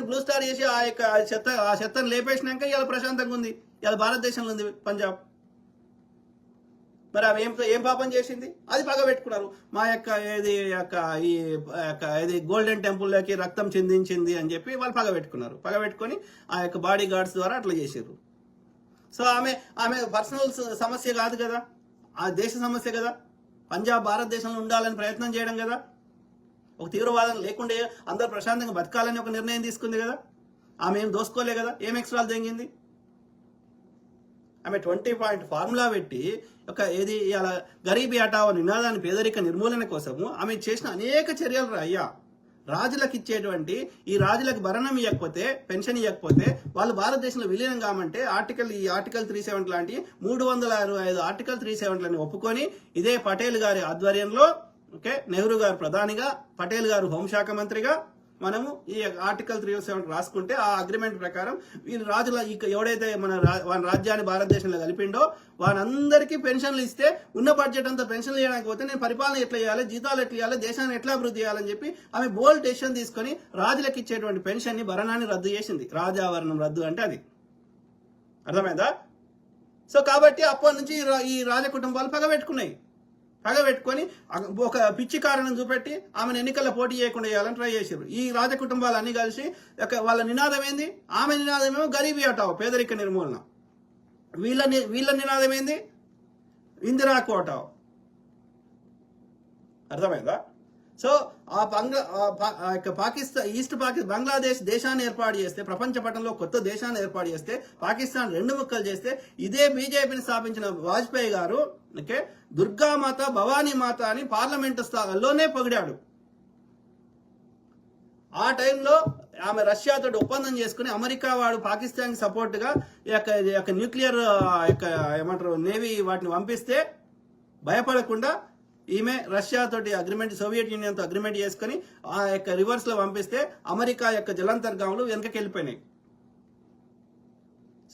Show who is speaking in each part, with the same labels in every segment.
Speaker 1: Operation blue star చేసి ఆ చెత్తను లేపేసినాక ఇలా ప్రశాంతంగా ఉంది, ఇలా భారతదేశంలో ఉంది పంజాబ్. మరి ఆమె ఏం పాపం చేసింది? అది పగ పెట్టుకున్నారు. మా యొక్క ఇది గోల్డెన్ టెంపుల్లోకి రక్తం చిందించింది అని చెప్పి వాళ్ళు పగ పెట్టుకున్నారు. పగ పెట్టుకొని ఆ యొక్క బాడీ గార్డ్స్ ద్వారా అట్లా చేసారు. సో ఆమె పర్సనల్ సమస్య కాదు కదా, ఆ దేశ సమస్య కదా. పంజాబ్ భారతదేశంలో ఉండాలని ప్రయత్నం చేయడం కదా, ఒక తీవ్రవాదం లేకుండా అందరూ ప్రశాంతంగా బతకాలని ఒక నిర్ణయం తీసుకుంది కదా. ఆమె ఏం దోసుకోలే కదా, ఏం ఎక్స్ట్రాలు తెంగింది? ఆమె 20 పాయింట్ ఫార్ములా పెట్టి ఏది ఇలా గరీబీ హఠావో నినాదాన్ని, పేదరిక నిర్మూలన కోసము ఆమె చేసిన అనేక చర్యలు అయ్యా. రాజులకు ఇచ్చేటువంటి ఈ రాజులకు భరణం ఇవ్వకపోతే, పెన్షన్ ఇవ్వకపోతే వాళ్ళు భారతదేశంలో విలీనం కామంటే ఈ ఆర్టికల్ 370 లాంటి 365 ఆర్టికల్ 370లని ఒప్పుకొని ఇదే పటేల్ గారి ఆధ్వర్యంలో నెహ్రూ గారు ప్రధానిగా, పటేల్ గారు హోంశాఖ మంత్రిగా మనము ఈ ఆర్టికల్ 370 రాసుకుంటే ఆ అగ్రిమెంట్ ప్రకారం వీళ్ళు రాజుల ఎవడైతే మన రాజ్యాన్ని భారతదేశంలో కలిపిండో వాళ్ళందరికీ పెన్షన్లు ఇస్తే ఉన్న బడ్జెట్ అంతా పెన్షన్లు చేయడానికి పోతే నేను పరిపాలన ఎట్లా చేయాలి, జీతాలు ఎట్లా చేయాలి, దేశాన్ని ఎట్లా అభివృద్ధి చేయాలని చెప్పి ఆమె బోల్డ్ డెసిషన్ తీసుకొని రాజులకు ఇచ్చేటువంటి పెన్షన్ ని, భరణాన్ని రద్దు చేసింది. రాజావరణం రద్దు అంటే అది అర్థమైందా? సో కాబట్టి అప్పటి నుంచి ఈ రాజ కుటుంబాలు పగబెట్టుకున్నాయి. పగబెట్టుకొని ఒక పిచ్చి కారణం చూపెట్టి ఆమెను ఎన్నికల్లో పోటీ చేయకుండా చేయాలని ట్రై చేశారు. ఈ రాజ కుటుంబాలన్నీ కలిసి వాళ్ళ నినాదం ఏంది? ఆమె నినాదమేమో గరీబీ హఠావో, పేదరిక నిర్మూలన. వీళ్ళ నినాదం ఏంది? ఇందిరాకు హఠావో. అర్థమైందా? సో పాకిస్తాన్ బంగ్లాదేశ్ దేశాన్ని ఏర్పాటు చేస్తే, ప్రపంచ పటంలో కొత్త దేశాన్ని ఏర్పాటు చేస్తే, పాకిస్తాన్ 2 ముక్కలు చేస్తే, ఇదే బీజేపీని స్థాపించిన వాజ్పేయి గారు దుర్గామాత, భవానీ మాత అని పార్లమెంటు స్థాయిలోనే పొగిడాడు. ఆ టైంలో ఆమె రష్యాతో ఒప్పందం చేసుకుని అమెరికా వాడు పాకిస్తాన్ సపోర్ట్ గా న్యూక్లియర్ ఏమంటారు నేవీ వాటిని పంపిస్తే భయపడకుండా ఈమె రష్యా తోటి అగ్రిమెంట్, సోవియట్ యూనియన్ తో అగ్రిమెంట్ చేసుకుని ఆ యొక్క రివర్స్ లో పంపిస్తే అమెరికా యొక్క జలాంతర్గాములు వెనకకి వెళ్ళిపోయినాయి.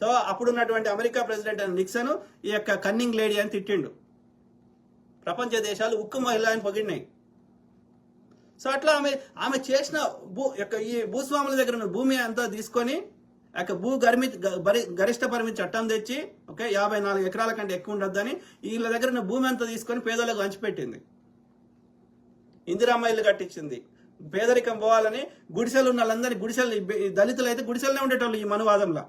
Speaker 1: సో అప్పుడున్నటువంటి అమెరికా ప్రెసిడెంట్ నిక్సన్ ఈ యొక్క కన్నింగ్ లేడీ అని తిట్టిండు. ప్రపంచ దేశాలు ఉక్కు మహిళ అని పొగిడినాయి. సో అట్లా ఆమె చేసిన ఈ భూస్వాముల దగ్గర ఉన్న భూమి అంతా తీసుకొని గరిష్ట పరిమితి చట్టం తెచ్చి 54 ఎకరాల కంటే ఎక్కువ ఉండొద్దని వీళ్ళ దగ్గర ఉన్న భూమి అంతా తీసుకొని పేదలకు పంచిపెట్టింది. ఇందిరమ్మ ఇల్లు కట్టించింది. పేదరికం పోవాలని గుడిసెలు ఉన్న వాళ్ళందరినీ, దళితులు అయితే గుడిసెలనే ఉండేటోళ్ళు ఈ మనువాదంలో,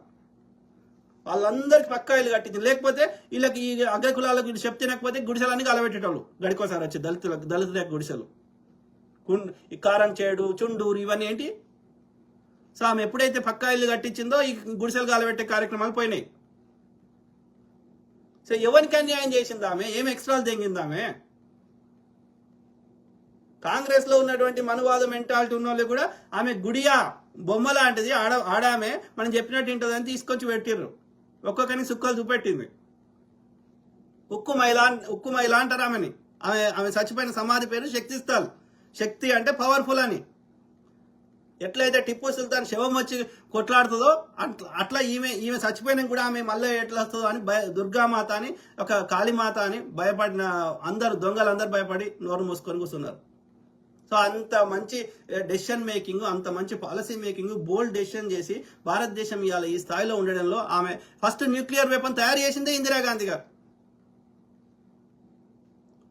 Speaker 1: వాళ్ళందరికి పక్కా ఇల్లు కట్టించింది. లేకపోతే వీళ్ళకి ఈ అగ్రకులాలకు వీళ్ళు చెప్తే తినకపోతే గుడిసెలన్నీ కలబెట్టేటోళ్ళు గడికోసారి వచ్చి దళితుల గుడిసెలు, ఈ కారం చేడు, చుండూరు ఇవన్నీ ఏంటి. సో ఆమె ఎప్పుడైతే పక్కా ఇల్లు కట్టించిందో ఈ గుడిసెలు కాలబెట్టే కార్యక్రమాలు పోయినాయి. సో ఎవరికి అన్యాయం చేసింది ఆమె? ఏం ఎక్స్ట్రాలు తెంగింది ఆమె? కాంగ్రెస్ లో ఉన్నటువంటి మనువాద మెంటాలిటీ ఉన్న వాళ్ళు కూడా ఆమె గుడియా బొమ్మ లాంటిది, ఆడామె మనం చెప్పినట్టు ఉంటుందని తీసుకొచ్చి పెట్టిర్రు. ఒక్కొక్కరికి సుక్కలు చూపెట్టింది. ఉక్కు మైల అంటారు ఆమెని. ఆమె చచ్చిపోయిన సమాధి పేరు శక్తిస్థల్. శక్తి అంటే పవర్ఫుల్ అని. ఎట్లయితే టిప్పు సుల్తాన్ శవం వచ్చి కొట్లాడుతుందో అట్లా ఈమె చచ్చిపోయినా కూడా ఆమె మళ్ళీ ఎట్లా వస్తుందో అని దుర్గామాత అని, ఒక కాళీమాత అని భయపడిన దొంగలందరూ భయపడి నోరు మూసుకొని కూర్చున్నారు. సో అంత మంచి డెసిషన్ మేకింగ్, అంత మంచి పాలసీ మేకింగ్, బోల్డ్ డెసిషన్ చేసి భారతదేశం ఇవాళ ఈ స్థాయిలో ఉండడంలో ఆమె ఫస్ట్ న్యూక్లియర్ వెపన్ తయారు చేసిందే ఇందిరాగాంధీ గారు.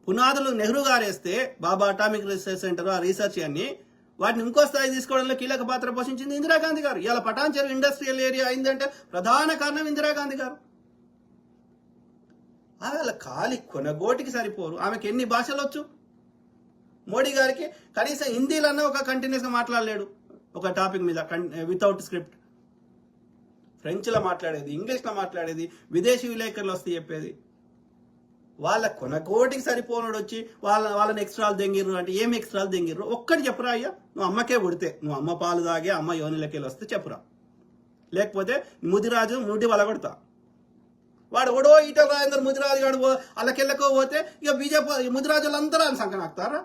Speaker 1: పునాదులు నెహ్రూ గారు వేస్తే బాబా అటామిక్ రీసెర్చ్ సెంటర్ ఆ రీసెర్చ్ అన్ని వాటిని ఇంకో స్థాయి తీసుకోవడంలో కీలక పాత్ర పోషించింది ఇందిరాగాంధీ గారు. ఇలా పటాన్చెరు ఇండస్ట్రియల్ ఏరియా అయిందంటే ప్రధాన కారణం ఇందిరాగాంధీ గారు. వాళ్ళ ఖాళీ కొనగోటికి సరిపోరు. ఆమెకి ఎన్ని భాషలు వచ్చు? మోడీ గారికి కనీసం హిందీలోనే ఒక కంటిన్యూస్ గా మాట్లాడలేడు ఒక టాపిక్ మీద వితౌట్ స్క్రిప్ట్. ఫ్రెంచ్లో మాట్లాడేది, ఇంగ్లీష్లో మాట్లాడేది, విదేశీ విలేకరులు వస్తే చెప్పేది. వాళ్ళ కొనగోటికి సరిపోనోడు వచ్చి వాళ్ళని ఎక్స్ట్రాలు దెంగిర్రు అంటే ఏం ఎక్స్ట్రాలు దెంగిర్రు ఒక్కటి చెప్పురా అయ్యా. నువ్వు అమ్మకే పుడితే, నువ్వు అమ్మ పాలు తాగే అమ్మ యోనిలకెళ్ళి వస్తే చెప్పురా, లేకపోతే ముదిరాజు ముడి వలగొడతా. వాడు ఓడో ఈటల రాజేందర్ ముదిరాజు గాడు వాళ్ళకెళ్ళకో పోతే ఇక బీజేపీ ముదిరాజులందరూ ఆయన సంకనాకుతారా?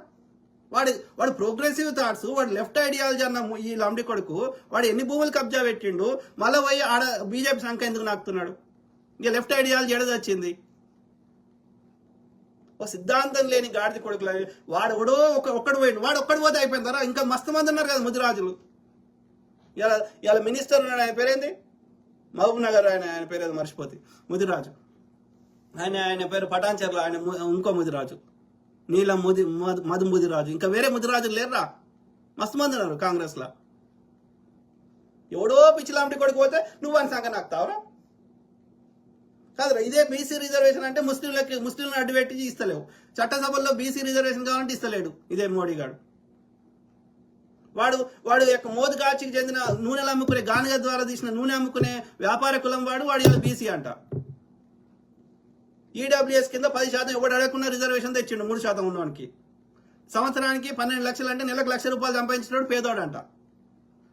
Speaker 1: వాడు ప్రోగ్రెసివ్ థాట్స్, వాడు లెఫ్ట్ ఐడియాలజీ అన్న ఈ లంబడి కొడుకు వాడు ఎన్ని భూములు కబ్జా పెట్టిండు, మళ్ళీ పోయి ఆడ బీజేపీ సంఖ్య ఎందుకు నాకుతున్నాడు? ఇక లెఫ్ట్ ఐడియాలజీ ఎడదొచ్చింది. ఓ సిద్ధాంతం లేని గాడిది కొడుకులు వాడు ఒక్కడు పోయిండు. వాడు ఒక్కడు పోతే అయిపోయిందారా? ఇంకా మస్తు మంది ఉన్నారు కదా ముదిరాజులు. ఇలా ఇలా మినిస్టర్ ఉన్నాడు, ఆయన పేరేంది, మహబూబ్ నగర్, ఆయన పేరు మర్చిపోతే, ముదిరాజు. ఆయన పేరు పటాన్చెర్ల, ఆయన ఇంకో ముదిరాజు, నీలం మధు ముదిరాజు. ఇంకా వేరే ముదిరాజులు లేరురా, మస్తు మంది ఉన్నారు కాంగ్రెస్లో. ఎవడో పిచ్చిలాంటి కొడుకు పోతే నువ్వు అని సంగ నాకుతావురా? కాదురా, ఇదే బీసీ రిజర్వేషన్ అంటే ముస్లింలను అడ్డుపెట్టి ఇస్తలేవు. చట్టసభల్లో బీసీ రిజర్వేషన్ కావాలంటే ఇస్తలేడు ఇదే మోడీ గారు. వాడు యొక్క మోదీ కాచికి చెందిన నూనెలు అమ్ముకునే, గానుగ ద్వారా తీసిన నూనె అమ్ముకునే వ్యాపార కులం వాడు ఇలా బీసీ అంట. ఈడబ్ల్యూఎస్ కింద 10% ఎవడు అడగకుండా రిజర్వేషన్ తెచ్చిండు 3% ఉన్నవానికి. సంవత్సరానికి 12 లక్షలు అంటే నెలకు ₹1,00,000 సంపాదించినాడు పేదోడంట.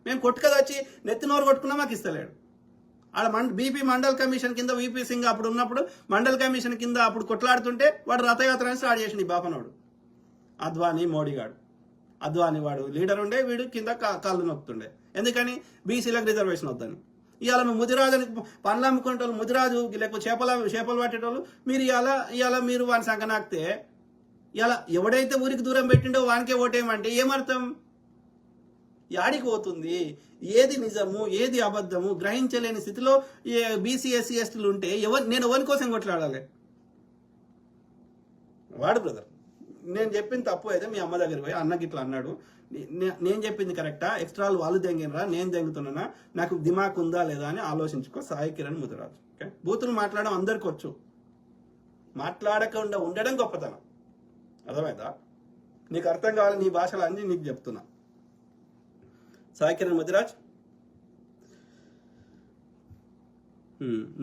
Speaker 1: మేము కొట్టుకది వచ్చి నెత్తినోరు కొట్టుకున్నా మాకు ఇస్తలేడు. ఆడ బీపీ మండల్ కమిషన్ కింద వీపీ సింగ్ అప్పుడు ఉన్నప్పుడు మండల్ కమిషన్ కింద అప్పుడు కొట్లాడుతుంటే వాడు రథయాత్ర స్టార్ట్ చేసిండు ఈ బాపనోడు. అద్వానీ మోడీ గాడు. అద్వానీ వాడు లీడర్ ఉండే, వీడు కింద కాళ్ళు నొక్కుతుండే. ఎందుకని? బీసీలకు రిజర్వేషన్ వద్దని. ఇవాళ మేము ముదిరాజుని పండ్లు అమ్ముకునేటోళ్ళు, ముదిరాజు లేకపోతే చేపలు పట్టేటోళ్ళు మీరు ఇవాళ మీరు వాని సంఖ నాకితే ఇలా ఎవడైతే ఊరికి దూరం పెట్టిండో వానికే ఓటేయమంటే ఏమర్థం? యాడికి పోతుంది? ఏది నిజము ఏది అబద్ధము గ్రహించలేని స్థితిలో బీసీ ఎస్సీ ఎస్టీలు ఉంటే నేను ఎవరి కోసం కొట్లాడాలి? వాడు బ్రదర్, నేను చెప్పింది తప్పు అయితే మీ అమ్మ దగ్గర పోయి అన్నకి ఇట్లా అన్నాడు, నేను చెప్పింది కరెక్టా, ఎక్స్ట్రాలు వాళ్ళు దెంగినరా నేను దెంగుతున్నానా, నాకు దిమాక్ ఉందా లేదా అని ఆలోచించుకో. సాయి కిరణ్ ముదిరాజు. ఓకే, బూతులు మాట్లాడడం అందరికి వచ్చు, మాట్లాడకుండా ఉండడం గొప్పతనం. అర్థమైందా? నీకు అర్థం కావాలి, నీ భాషలు అన్ని నీకు చెప్తున్నా. సాయి కిరణ్ ముదిరాజ్.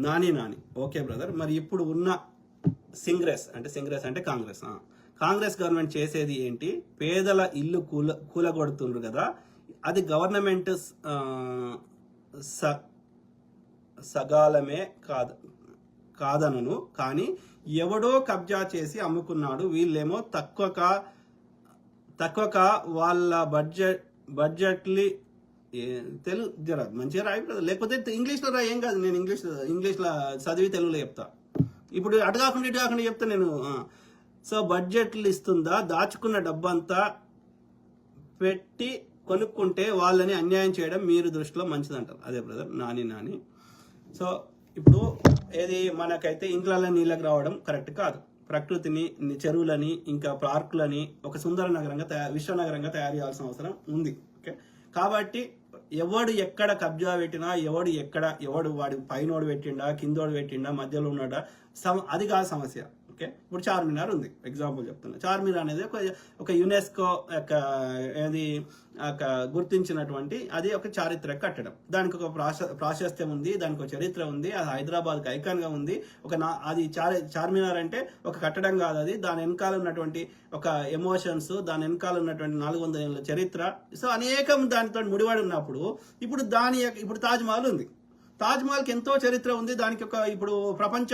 Speaker 1: Nani okay brother. మరి ఇప్పుడు ఉన్న సింగ్రెస్ అంటే కాంగ్రెస్ గవర్నమెంట్ చేసేది ఏంటి? పేదల ఇల్లు కూలగొడుతుండ్రు కదా, అది గవర్నమెంట్ సగాలమే కాదనను, కానీ ఎవడో కబ్జా చేసి అమ్ముకున్నాడు, వీళ్ళేమో తక్కువక వాళ్ళ బడ్జెట్లి తెలుగు జర మంచిగా రాయి, లేకపోతే ఇంగ్లీష్లో రాయి, ఏం కాదు. నేను ఇంగ్లీష్లో చదివి తెలుగులో చెప్తా. ఇప్పుడు అటు కాకుండా ఇటు కాకుండా చెప్తా నేను. సో బడ్జెట్లు ఇస్తుందా, దాచుకున్న డబ్బంతా పెట్టి కొనుక్కుంటే వాళ్ళని అన్యాయం చేయడం మీరు దృష్టిలో మంచిదంటారు. అదే బ్రదర్ నాని. సో ఇప్పుడు ఏది మనకైతే ఇంట్లలో నీళ్ళకి రావడం కరెక్ట్ కాదు. ప్రకృతిని, చెరువులని, ఇంకా పార్కులని ఒక సుందర నగరంగా విశ్వనగరంగా తయారు చేయాల్సిన అవసరం ఉంది. ఓకే, కాబట్టి ఎవడు ఎక్కడ కబ్జా పెట్టినా, ఎవడు వాడి పైనోడు పెట్టిండా, కిందోడు పెట్టిండా, మధ్యలో ఉన్నాడా, అది కాదు సమస్య. ఓకే, ఇప్పుడు చార్మినార్ ఉంది, ఎగ్జాంపుల్ చెప్తున్నా. చార్మినార్ అనేది ఒక యునెస్కో గుర్తించినటువంటి అది ఒక చారిత్రక కట్టడం. దానికి ఒక ప్రాశస్త్యం ఉంది, దానికి ఒక చరిత్ర ఉంది, అది హైదరాబాద్కి ఐకాన్ గా ఉంది. అది చార్మినార్ అంటే ఒక కట్టడం కాదు, అది దాని వెనకాల ఉన్నటువంటి ఒక ఎమోషన్స్, దాని వెనకాల ఉన్నటువంటి 400 ఏళ్ళ చరిత్ర. సో అనేకం దానితో ముడిపడి ఉన్నప్పుడు ఇప్పుడు తాజ్ మహల్ ఉంది. తాజ్ మహల్కి ఎంతో చరిత్ర ఉంది. దానికి ఇప్పుడు ప్రపంచ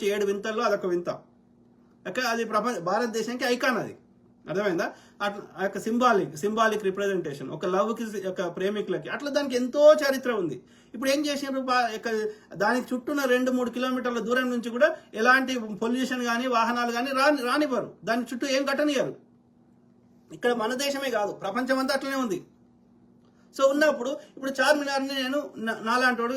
Speaker 1: 7 వింతల్లో అదొక వింత. అది భారతదేశానికి ఐకాన్. అది అర్థమైందా? అట్లా సింబాలిక్ రిప్రజెంటేషన్, ఒక లవ్కి, ఒక ప్రేమికులకి, అట్లా దానికి ఎంతో చరిత్ర ఉంది. ఇప్పుడు ఏం చేసినారు, దానికి చుట్టూన్న 2-3 కిలోమీటర్ల దూరం నుంచి కూడా ఎలాంటి పొల్యూషన్ కానీ వాహనాలు కానీ రానివ్వరు. దాని చుట్టూ ఏం కట్టనియరు. ఇక్కడ మన దేశమే కాదు, ప్రపంచం అంతా అట్లనే ఉంది. సో ఉన్నప్పుడు ఇప్పుడు చార్మినార్ని నేను నాలాంటి వాడు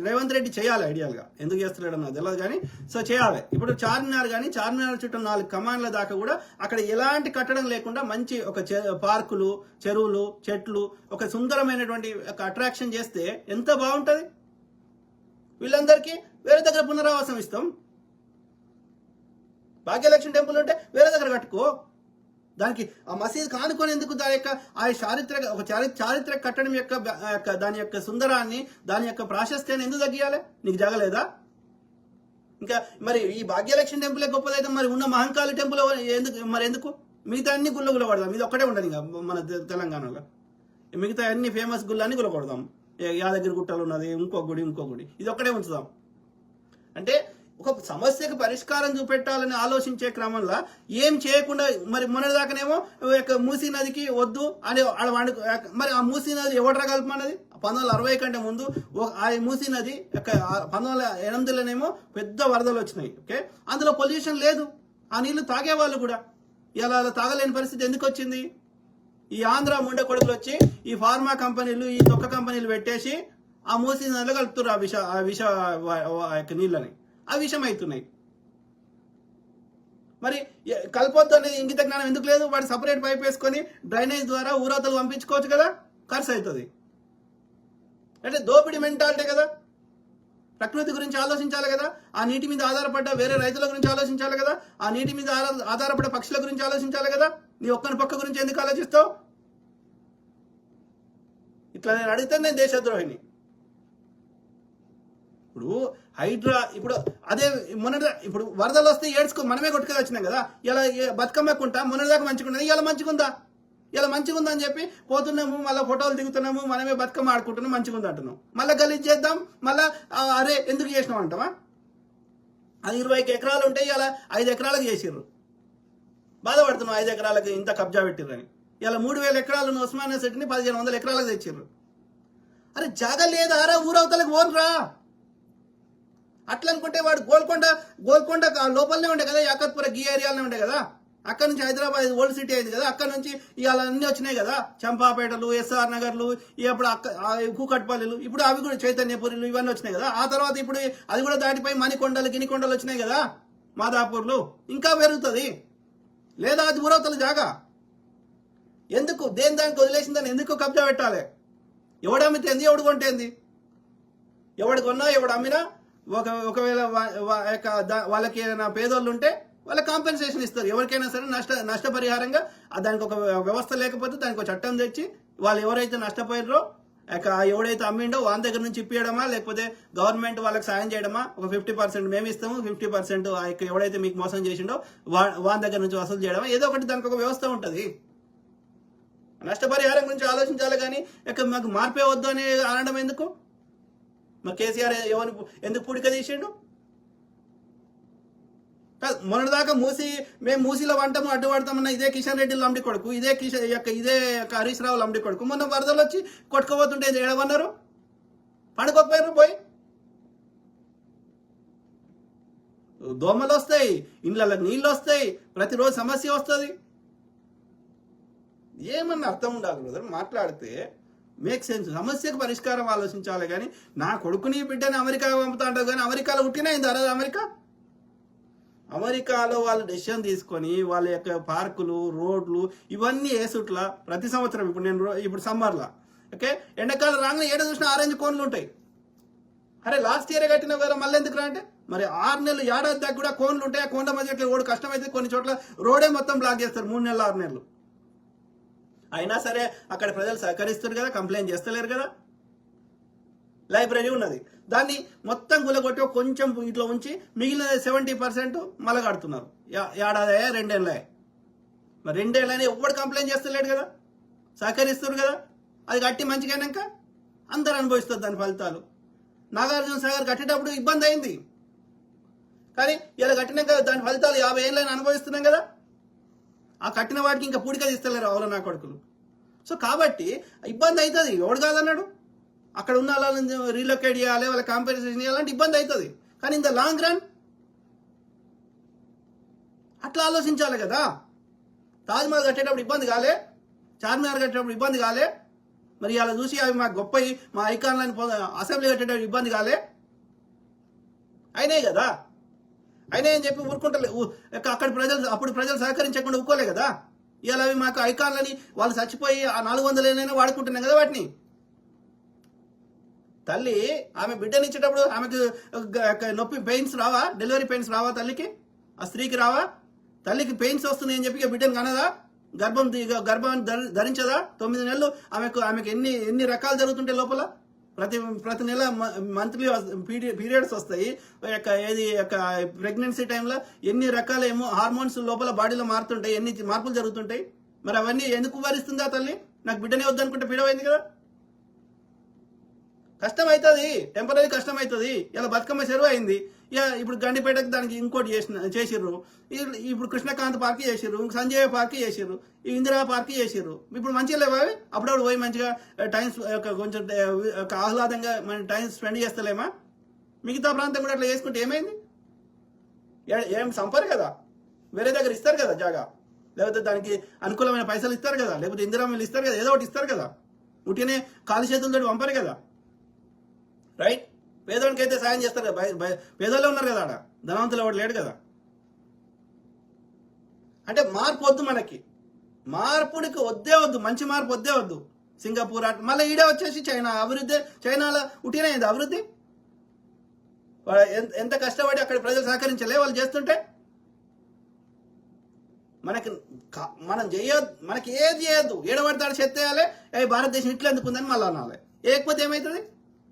Speaker 1: రేవంత్ రెడ్డి చేయాలి ఐడియల్గా, ఎందుకు చేస్తలేడో నాకు తెలియదు కానీ సో చేయాలి. ఇప్పుడు చార్మినార్ చుట్టూ 4 కమాండ్ల దాకా కూడా అక్కడ ఎలాంటి కట్టడం లేకుండా మంచి ఒక పార్కులు, చెరువులు, చెట్లు, ఒక సుందరమైనటువంటి ఒక అట్రాక్షన్ చేస్తే ఎంత బాగుంటుంది. వీళ్ళందరికీ వేరే దగ్గర పునరావాసం ఇస్తాం. భాగ్యలక్ష్మి టెంపుల్ ఉంటే వేరే దగ్గర కట్టుకో. దానికి ఆ మసీద్ కానుకొని ఎందుకు? దాని యొక్క ఆ చారిత్రక కట్టడం యొక్క దాని యొక్క సుందరాన్ని, దాని యొక్క ప్రాశస్త్యాన్ని ఎందుకు తగ్గియాలి? నీకు జగలేదా? ఇంకా మరి ఈ భాగ్యలక్ష్మి టెంపులే గొప్పదైతే మరి ఉన్న మహంకాళి టెంపుల్ ఎందుకు? మిగతా అన్ని గుళ్ళ పడదాం, ఇది ఒక్కటే ఉండదు ఇంకా మన తెలంగాణలో. మిగతా అన్ని ఫేమస్ గుళ్ళన్నీ గుల్లపడదాం. యాదగిరి గుట్టలు ఉన్నది, ఇంకో గుడి, ఇది ఒక్కటే ఉంచుదాం. అంటే ఒక సమస్యకు పరిష్కారం చూపెట్టాలని ఆలోచించే క్రమంలో ఏం చేయకుండా మరి మొన్నటిదాకానేమో మూసీ నదికి వద్దు అని మరి ఆ మూసీ నది ఎవడరా కలపమన్నది? 1960 కంటే ముందు ఆ మూసీ నది 1908లోనేమో పెద్ద వరదలు వచ్చినాయి. ఓకే, అందులో పొల్యూషన్ లేదు, ఆ నీళ్లు తాగేవాళ్ళు కూడా. ఇలా తాగలేని పరిస్థితి ఎందుకు వచ్చింది? ఈ ఆంధ్ర ముండ కొడుకులు వచ్చి ఈ ఫార్మా కంపెనీలు ఈ తొక్క కంపెనీలు పెట్టేసి ఆ మూసి నదిలో కలుపుతారు ఆ విష నీళ్ళని, ఆ విషం అవుతున్నాయి. మరి కలపొద్దు అనేది ఇంగిత జ్ఞానం ఎందుకు లేదు? వాడు సపరేట్ పైప్ వేసుకొని డ్రైనేజ్ ద్వారా ఊరవతలు పంపించుకోవచ్చు కదా, ఖర్చు అవుతుంది. అంటే దోపిడీ మెంటాలిటీ కదా. ప్రకృతి గురించి ఆలోచించాలి కదా, ఆ నీటి మీద ఆధారపడ్డ వేరే రైతుల గురించి ఆలోచించాలి కదా, ఆ నీటి మీద ఆధారపడ్డ పక్షుల గురించి ఆలోచించాలి కదా. నీ ఒక్కని పక్క గురించి ఎందుకు ఆలోచిస్తావు? ఇట్లా నేను అడిగితే నేను దేశద్రోహిని. ఇప్పుడు హైడ్రా ఇప్పుడు అదే ఇప్పుడు వరదలు వస్తే ఏడ్చుకో మనమే కొట్టుకొని వచ్చినాం కదా. ఇలా బతుకమ్మకుంటా మొన్నటిదాకా మంచిగా ఉన్నది, ఇలా మంచిగుందా? ఇలా మంచిగా ఉందని చెప్పి పోతున్నాము, మళ్ళీ ఫోటోలు దిగుతున్నాము, మనమే బతుకమ్మ ఆడుకుంటున్నాం, మంచిగా ఉంది అంటున్నాం. మళ్ళీ గలీజ్ చేద్దాం, మళ్ళీ అరే ఎందుకు చేసినాం అంటావా? అది 20 ఎకరాలు ఉంటే ఇలా 5 ఎకరాలకు చేసిర్రు, బాధపడుతున్నాం 5 ఎకరాలకు ఇంత కబ్జా పెట్టిర్రని. ఇలా 3000 ఎకరాలు ఉస్మానియా సిటీని 1500 ఎకరాలకు తెచ్చిర్రు. అరే జాగా లేదా రా, ఊరవతలకు పోనురా. అట్లా అనుకుంటే వాడు గోల్కొండ లోపలనే ఉండే కదా, యాకత్పుర గీ ఏరియాలోనే ఉండే కదా. అక్కడ నుంచి హైదరాబాద్ ఓల్డ్ సిటీ అయింది కదా, అక్కడ నుంచి ఇవాళ అన్ని వచ్చినాయి కదా, చంపాపేటలు, ఎస్ఆర్ నగర్లు, ఇప్పుడు కూకట్పల్లిలు, ఇప్పుడు అవి కూడా చైతన్యపురిలు ఇవన్నీ వచ్చినాయి కదా. ఆ తర్వాత ఇప్పుడు అది కూడా దాటిపోయి మణికొండలు గినికొండలు వచ్చినాయి కదా, మాదాపూర్లు. ఇంకా పెరుగుతుంది లేదా? అది ఊరవతల జాగా ఎందుకు? దేని దానికి వదిలేసిందని ఎందుకు కబ్జా పెట్టాలి? ఎవడమ్మితే ఏంది, ఎవడు కొంటేంది? ఎవడు కొన్నా ఎవడు అమ్మినా ఒకవేళ వాళ్ళకి ఏదైనా పేదోళ్ళు ఉంటే వాళ్ళ కాంపెన్సేషన్ ఇస్తారు. ఎవరికైనా సరే నష్టపరిహారంగా దానికి ఒక వ్యవస్థ లేకపోతే దానికి ఒక చట్టం తెచ్చి వాళ్ళు ఎవరైతే నష్టపోయారో ఎవడైతే అమ్మిండో వాళ్ళ దగ్గర నుంచి ఇప్పియడమా, లేకపోతే గవర్నమెంట్ వాళ్ళకి సాయం చేయడమా, ఒక 50% మేము ఇస్తాము, 50% ఎవడైతే మీకు మోసం చేసిండో వాళ్ళ దగ్గర నుంచి వసూలు చేయడమా, ఏదో ఒకటి దానికి ఒక వ్యవస్థ ఉంటుంది. నష్టపరిహారం గురించి ఆలోచించాలి కానీ మాకు మార్పే వద్దు అని అనడం ఎందుకు? మరి కేసీఆర్ ఎందుకు పూడిక తీసిండు? మొన్నటిదాకా మేము మూసీలో వంటము అడ్డుపడతామన్న ఇదే కిషన్ రెడ్డి లంబడి కొడుకు, ఇదే హరీష్ రావు లంబడి కొడుకు మొన్న వరదలు వచ్చి కొట్టుకోబోతుంటే ఏడవన్నారు, పండుకోపోయారు పోయి. దోమలు వస్తాయి, ఇండ్లకు నీళ్ళు వస్తాయి, ప్రతిరోజు సమస్య వస్తుంది. ఏమన్నా అర్థం ఉండాలి బ్రదర్, మాట్లాడితే మేక్ సెన్స్. సమస్యకు పరిష్కారం ఆలోచించాలి కానీ నా కొడుకుని బిడ్డని అమెరికా పంపుతా అంటారు కానీ అమెరికాలో పుట్టినైంది అరే అమెరికాలో వాళ్ళు డెసిషన్ తీసుకొని వాళ్ళ యొక్క పార్కులు, రోడ్లు ఇవన్నీ వేసుట్లా ప్రతి సంవత్సరం. ఇప్పుడు సమ్మర్లా ఓకే, ఎండాకాలం రాగానే ఏడ చూసినా ఆరెంజ్ కోన్లు ఉంటాయి. అరే లాస్ట్ ఇయర్ కట్టిన కదా మళ్ళీ ఎందుకు రా అంటే, మరి 6 నెలలు ఏడాది దాకా కూడా కోన్లు ఉంటాయి. ఆ కోండ మధ్య రోడ్డు కష్టమైతే కొన్ని చోట్ల రోడే మొత్తం బ్లాక్ చేస్తారు 3 నెలలు 6 నెలలు. అయినా సరే అక్కడ ప్రజలు సహకరిస్తారు కదా, కంప్లైంట్ చేస్తలేరు కదా. లైబ్రరీ ఉన్నది, దాన్ని మొత్తం గులగొట్టి కొంచెం ఇట్లా ఉంచి మిగిలిన 70% మళ్ళీ కడుతున్నారు. ఏడాది 2 ఏళ్ళ, మరి 2 ఏళ్ళని ఎవ్వడు కంప్లైంట్ చేస్తలేడు కదా, సహకరిస్తారు కదా. అది కట్టి మంచిగా అయినాక అందరు అనుభవిస్తారు దాని ఫలితాలు. నాగార్జున సాగర్ కట్టేటప్పుడు ఇబ్బంది అయింది కానీ ఇలా కట్టినాక దాని ఫలితాలు 50 ఏళ్ళని అనుభవిస్తున్నాం కదా. ఆ కట్టిన వాటికి ఇంకా పూడిక తీస్తలేరు అవును నా కొడుకులు. సో కాబట్టి ఇబ్బంది అవుతుంది, ఎవడు కాదన్నాడు. అక్కడ ఉన్న వాళ్ళని రీలొకేట్ చేయాలి, వాళ్ళ కాంపెన్సేషన్ చేయాలంటే ఇబ్బంది అవుతుంది. కానీ ఇన్ ద లాంగ్ రన్ అట్లా ఆలోచించాలి కదా. తాజ్మహల్ కట్టేటప్పుడు ఇబ్బంది కాలే, చార్మినార్ కట్టేటప్పుడు ఇబ్బంది కాలే, మరి అలా చూసి అవి మా గొప్ప మా ఐకాన్లని అసెంబ్లీ కట్టేటప్పుడు ఇబ్బంది కాలే, అయినాయి కదా. అయినా అని చెప్పి ఊరుకుంటలే. అక్కడ అప్పుడు ప్రజలు సహకరించకుండా ఊరుకోలే కదా. ఇవాళ అవి మాకు ఐకాన్లని వాళ్ళు చచ్చిపోయి ఆ 400 ఏళ్ళైనా వాడుకుంటున్నాం కదా వాటిని. తల్లి ఆమె బిడ్డనిచ్చేటప్పుడు ఆమెకు నొప్పి పెయిన్స్ రావా, డెలివరీ పెయిన్స్ రావా తల్లికి, ఆ స్త్రీకి రావా? తల్లికి పెయిన్స్ వస్తున్నాయి అని చెప్పి బిడ్డను కనదా, గర్భం ధరించదా? 9 నెలలు ఆమెకు ఎన్ని రకాలు జరుగుతుంటాయి లోపల. ప్రతి నెల మంత్లీ పీరియడ్స్ వస్తాయి. ప్రెగ్నెన్సీ టైంలో ఎన్ని రకాల హార్మోన్స్ లోపల బాడీలో మారుతుంటాయి, ఎన్ని మార్పులు జరుగుతుంటాయి. మరి అవన్నీ ఎందుకు భరిస్తుందా తల్లి? నాకు బిడ్డనే వద్దనుకుంటే పీడమైంది కదా. కష్టం అవుతుంది, టెంపరీ కష్టం అవుతుంది. ఇలా బతుకమ్మ చెరువు అయింది, ఇప్పుడు గండిపేటకి దానికి ఇంకోటి చేసిర్రు. ఇప్పుడు కృష్ణకాంత్ పార్క్ చేసిర్రు, సంజయ్ పార్క్ చేసిర్రు, ఇందిరా పార్క్ చేసిర్రు. ఇప్పుడు మంచిగా లేవా అవి? అప్పుడప్పుడు పోయి మంచిగా కొంచెం ఆహ్లాదంగా మన టైం స్పెండ్ చేస్తలేమా? మిగతా ప్రాంతం కూడా అట్లా చేసుకుంటే ఏమైంది? ఏం సంపరు కదా, వేరే దగ్గర ఇస్తారు కదా జాగా. లేకపోతే దానికి అనుకూలమైన పైసలు ఇస్తారు కదా, లేకపోతే ఇందిరామిల్లు ఇస్తారు కదా, ఏదో ఒకటి ఇస్తారు కదా, ఉట్టినే కాలు చేతులతో పంపరు కదా. రైట్? పేదోనికి అయితే సాయం చేస్తారు కదా, పేదోళ్ళే ఉన్నారు కదా ఆడ, ధనవంతులు ఎవడు లేడు కదా. అంటే మార్పు వద్దు మనకి, మార్పుడికి వద్దు, మంచి మార్పు వద్దు. సింగపూర్ మళ్ళీ ఈడే వచ్చేసి చైనా అభివృద్ధి, చైనాలో ఉట్టినైంది అభివృద్ధి. ఎంత కష్టపడి అక్కడ ప్రజలు సహకరించలే వాళ్ళు చేస్తుంటే. మనం చేయొద్దు, మనకి ఏది చేయొద్దు, ఏడబడతాడు చెత్తేయాలి, భారతదేశం ఇట్లా ఎందుకుందని మళ్ళీ అనాలి. ఏకపోతే ఏమవుతుంది?